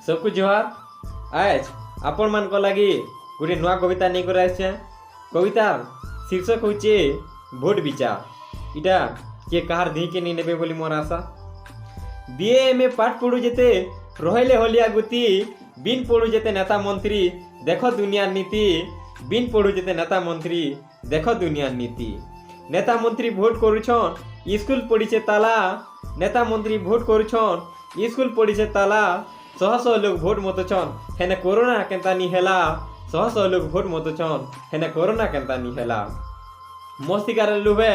सबको जोहार। आज आपण मान को लगी गोटे नुआ कविता नहीं कर आसे। कवितार शीर्षक होचे भोट विचार। इटा के कहार दी के नहीं नेबे बोली मोर आशा। बीए में पाठ पढ़ू जेते रहले होलिया गुती, बिन पढ़ू जेते नेता मंत्री देखो दुनिया नीति। बिन पढ़ू जेते नेता मंत्री देखो दुनिया नीति। नेता मंत्री भोट करुछन स्कूल पड़ीचे ताला। नेता मंत्री भोट करुछन स्कूल पड़ीचे ताला। शह शह लोग भोट मतछन हेने कोरोना केंता नी हेला। शह शह लोग भोट मतछन हेने कोरोना केंता नी हेला। मस्तिकार लुबे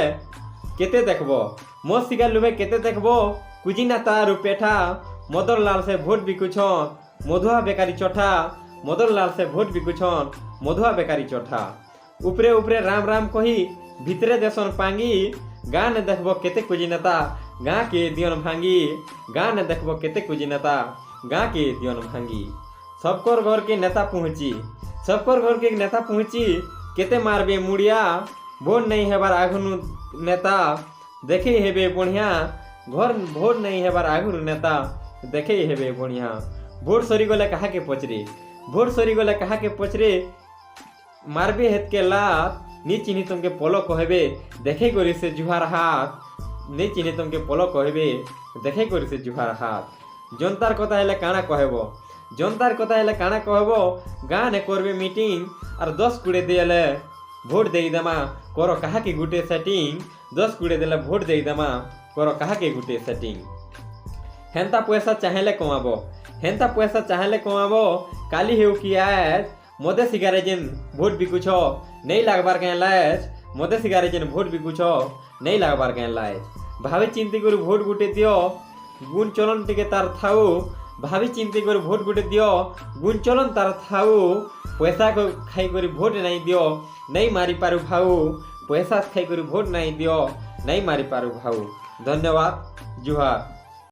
केते देखबो, मस्तिकार लुबे केते देखबो। कुजिना तारु पेठा मदर लाल से भोट बिकुछन मधुआ बेकारी चोठा। मदर लाल से भोट बिकुछन मधुआ बेकारी चोठा। उपरे उपरे राम राम कही भितरे देशन पांगी। गाँ ने देखबो केते कुजिनेता गाँ के दियन भांगी। गाँ ने देखबो केते कुजिनेता गाँ के दियन भांगी। सबकर घर के नेता पहुंची, सबकर घर के नेता पहुंची। केते मारबे मुड़िया भोट नहीं हेबार आगुनु नेता देखे हेबे बढ़िया। घर भोट नहीं हेबार आगुनु नेता देखे हेबे बढ़िया। भोट सरी गले कहा के पचरे, भोट सरी गले कहा के पचरे। मारबे हेत के लात नी चिन्ही तुमके पोलो कहबे देखे गोरी से जुहार हाथ। नी चिन्ही तुमके पोलो कहबे देखे गोरी से जुहार हाथ। जनतार कथा हेले काना कहबो, जनतार कथा हेले काना कहबो। गाँ ने करबे मीटिंग और 10 कुड़े देले भोट दे देमा करो कहा के गुटे सेटिंग। 10 कुड़े देले भोट दे देमा करो कहा के गुटे सेटिंग। हेंता पैसा चाहेले कमाबो, हेंता पैसा चाहेले कमाबो। काली हेउ कि आज मोदे सिगारे जेन भोट बिकुछ नहीं लागबार के लाज। मोदे सिगारे जेन भोट बिकुछ नहीं लागबार के लाज। भाभी चिंती करू भोट गुटे दियो गुण चलन टिके तार थाउ। भाभी चिंती करू भोट गुटे दियो गुण चलन तार थाउ। पैसा को खाई करी भोट नहीं दियो नहीं मारी पारू भाऊ। पैसा खाई करी भोट नहीं दियो नहीं मारी पारू भाऊ। धन्यवाद। जुहार।